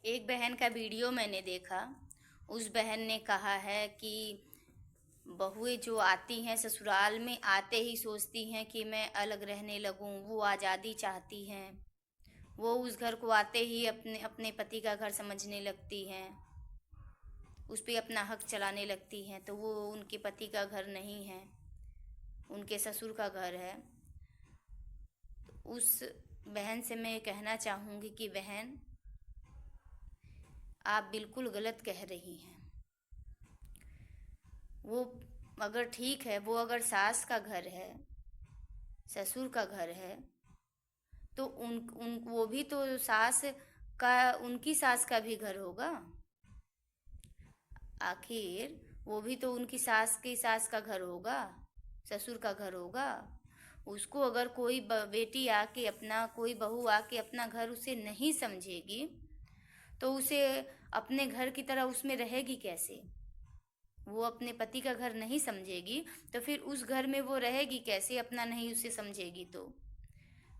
एक बहन का वीडियो मैंने देखा। उस बहन ने कहा है कि बहुएं जो आती हैं ससुराल में आते ही सोचती हैं कि मैं अलग रहने लगूं, वो आज़ादी चाहती हैं। वो उस घर को आते ही अपने अपने पति का घर समझने लगती हैं, उस पे अपना हक चलाने लगती हैं। तो वो उनके पति का घर नहीं है, उनके ससुर का घर है। उस बहन से मैं कहना चाहूँगी कि बहन, आप बिल्कुल गलत कह रही हैं। वो अगर ठीक है, वो अगर सास का घर है, ससुर का घर है, तो उन उन वो भी तो सास का, उनकी सास का भी घर होगा। आखिर वो भी तो उनकी सास की सास का घर होगा, ससुर का घर होगा। उसको अगर कोई बेटी आके अपना, कोई बहू आके अपना घर उसे नहीं समझेगी, तो उसे अपने घर की तरह उसमें रहेगी कैसे? वो अपने पति का घर नहीं समझेगी तो फिर उस घर में वो रहेगी कैसे, अपना नहीं उसे समझेगी तो?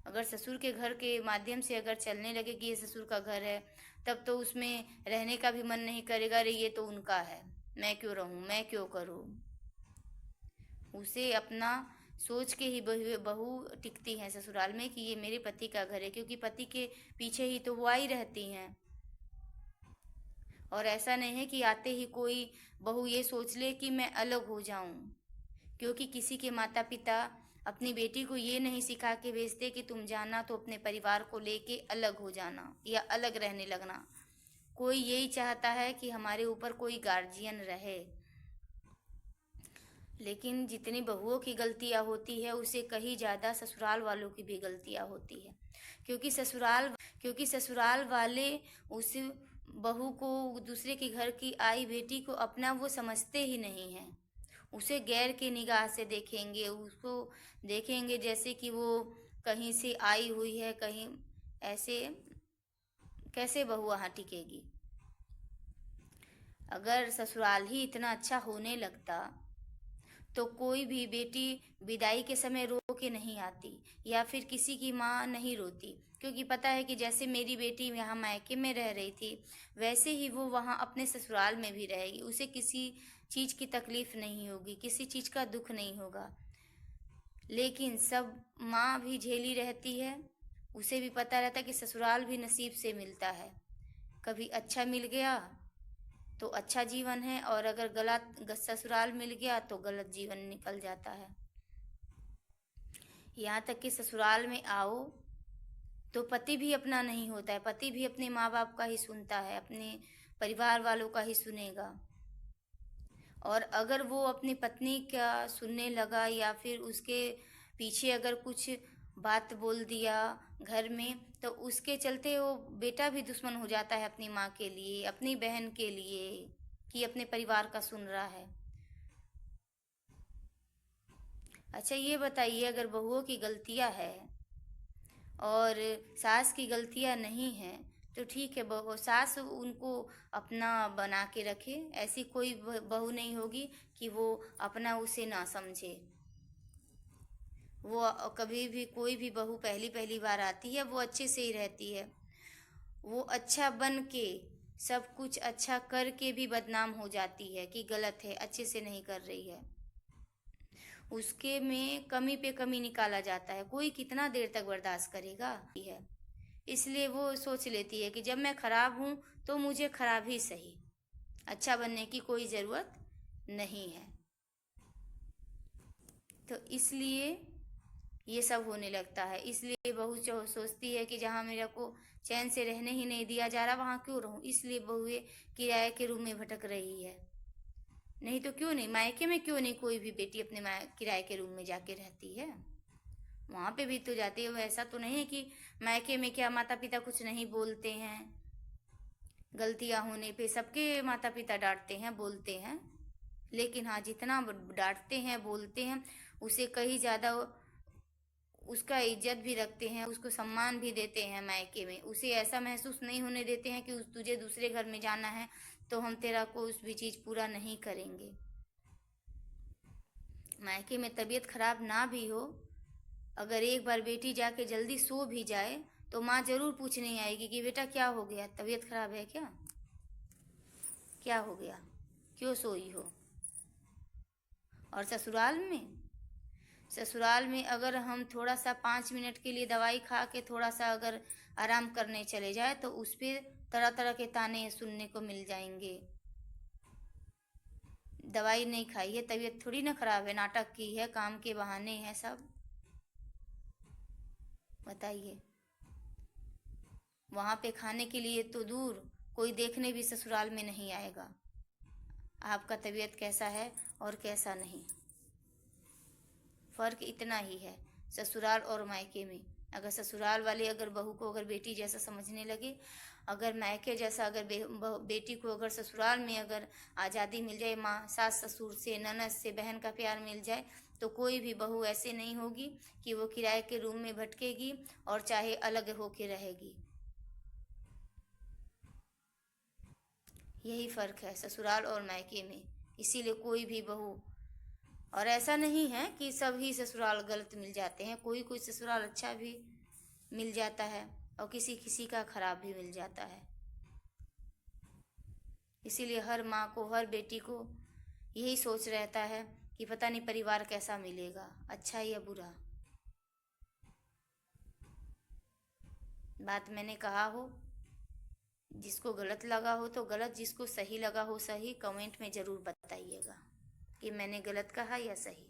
अगर ससुर के घर के माध्यम से अगर चलने लगे कि ये ससुर का घर है, तब तो उसमें रहने का भी मन नहीं करेगा। अरे ये तो उनका है, मैं क्यों रहूं, मैं क्यों करूं? उसे अपना सोच के ही बहू बहू टिकती है ससुराल में कि ये मेरे पति का घर है, क्योंकि पति के पीछे ही तो वो आई रहती हैं। और ऐसा नहीं है कि आते ही कोई बहू ये सोच ले कि मैं अलग हो जाऊं, क्योंकि किसी के माता पिता अपनी बेटी को ये नहीं सिखा के भेजते कि तुम जाना तो अपने परिवार को लेके अलग हो जाना या अलग रहने लगना। कोई यही चाहता है कि हमारे ऊपर कोई गार्जियन रहे। लेकिन जितनी बहुओं की गलतियां होती है, उससे कहीं ज़्यादा ससुराल वालों की भी गलतियां होती है। क्योंकि ससुराल वाले उस बहू को, दूसरे के घर की आई बेटी को अपना वो समझते ही नहीं हैं। उसे गैर की निगाह से देखेंगे, उसको देखेंगे जैसे कि वो कहीं से आई हुई है, कहीं ऐसे। कैसे बहू वहाँ टिकेगी? अगर ससुराल ही इतना अच्छा होने लगता तो कोई भी बेटी विदाई के समय रो के नहीं आती, या फिर किसी की माँ नहीं रोती, क्योंकि पता है कि जैसे मेरी बेटी यहाँ मायके में रह रही थी, वैसे ही वो वहाँ अपने ससुराल में भी रहेगी। उसे किसी चीज़ की तकलीफ नहीं होगी, किसी चीज़ का दुख नहीं होगा। लेकिन सब माँ भी झेली रहती है। उसे भी पता रहता है कि ससुराल भी नसीब से मिलता है। कभी अच्छा मिल गया तो अच्छा जीवन है, और अगर गलत ससुराल मिल गया तो गलत जीवन निकल जाता है। यहाँ तक कि ससुराल में आओ तो पति भी अपना नहीं होता है, पति भी अपने माँ बाप का ही सुनता है, अपने परिवार वालों का ही सुनेगा। और अगर वो अपनी पत्नी का सुनने लगा, या फिर उसके पीछे अगर कुछ बात बोल दिया घर में, तो उसके चलते वो बेटा भी दुश्मन हो जाता है अपनी माँ के लिए, अपनी बहन के लिए, कि अपने परिवार का सुन रहा है। अच्छा ये बताइए, अगर बहुओं की गलतियाँ है और सास की गलतियाँ नहीं हैं, तो ठीक है, बहू सास उनको अपना बना के रखे। ऐसी कोई बहू नहीं होगी कि वो अपना उसे ना समझे। वो कभी भी, कोई भी बहू पहली पहली बार आती है, वो अच्छे से ही रहती है। वो अच्छा बन के, सब कुछ अच्छा करके भी बदनाम हो जाती है कि गलत है, अच्छे से नहीं कर रही है। उसके में कमी पे कमी निकाला जाता है। कोई कितना देर तक बर्दाश्त करेगा? है, इसलिए वो सोच लेती है कि जब मैं खराब हूँ तो मुझे खराब ही सही, अच्छा बनने की कोई ज़रूरत नहीं है। तो इसलिए ये सब होने लगता है। इसलिए बहू सोचती है कि जहाँ मेरे को चैन से रहने ही नहीं दिया जा रहा, वहाँ क्यों रहूँ? इसलिए बहुएं किराए के रूम में भटक रही है। नहीं तो क्यों नहीं, मायके में क्यों नहीं कोई भी बेटी अपने किराए के रूम में जाके रहती है? वहाँ पे भी तो जाती है। ऐसा तो नहीं है कि मायके में क्या माता पिता कुछ नहीं बोलते हैं। गलतियाँ होने पे सबके माता पिता डांटते हैं, बोलते हैं। लेकिन हाँ, जितना डांटते हैं, बोलते हैं, उसे कहीं ज़्यादा उसका इज्जत भी रखते हैं, उसको सम्मान भी देते हैं मायके में। उसे ऐसा महसूस नहीं होने देते हैं कि तुझे दूसरे घर में जाना है तो हम तेरा को उस भी चीज़ पूरा नहीं करेंगे। मायके में तबीयत खराब ना भी हो, अगर एक बार बेटी जाके जल्दी सो भी जाए तो माँ जरूर पूछने आएगी कि बेटा क्या हो गया, तबीयत खराब है क्या, क्या हो गया, क्यों सोई हो। और ससुराल में अगर हम थोड़ा सा 5 मिनट के लिए दवाई खा के थोड़ा सा अगर आराम करने चले जाए तो उस पर तरह तरह के ताने सुनने को मिल जाएंगे। दवाई नहीं खाई है, तबीयत थोड़ी ना खराब है, नाटक की है, काम के बहाने हैं सब। बताइए, वहाँ पे खाने के लिए तो दूर, कोई देखने भी ससुराल में नहीं आएगा आपका तबीयत कैसा है और कैसा नहीं। फ़र्क इतना ही है ससुराल और मायके में। अगर ससुराल वाले अगर बहू को अगर बेटी जैसा समझने लगे, अगर मायके जैसा अगर बेटी को अगर ससुराल में अगर आज़ादी मिल जाए, माँ सास ससुर से, ननद से, बहन का प्यार मिल जाए, तो कोई भी बहू ऐसे नहीं होगी कि वो किराए के रूम में भटकेगी और चाहे अलग होके रहेगी। यही फ़र्क है ससुराल और मायके में। इसीलिए कोई भी बहू, और ऐसा नहीं है कि सभी ससुराल गलत मिल जाते हैं, कोई कोई ससुराल अच्छा भी मिल जाता है और किसी किसी का खराब भी मिल जाता है। इसीलिए हर माँ को, हर बेटी को यही सोच रहता है कि पता नहीं परिवार कैसा मिलेगा, अच्छा या बुरा। बात मैंने कहा हो, जिसको गलत लगा हो तो गलत, जिसको सही लगा हो सही, कमेंट में ज़रूर बताइएगा कि मैंने गलत कहा या सही।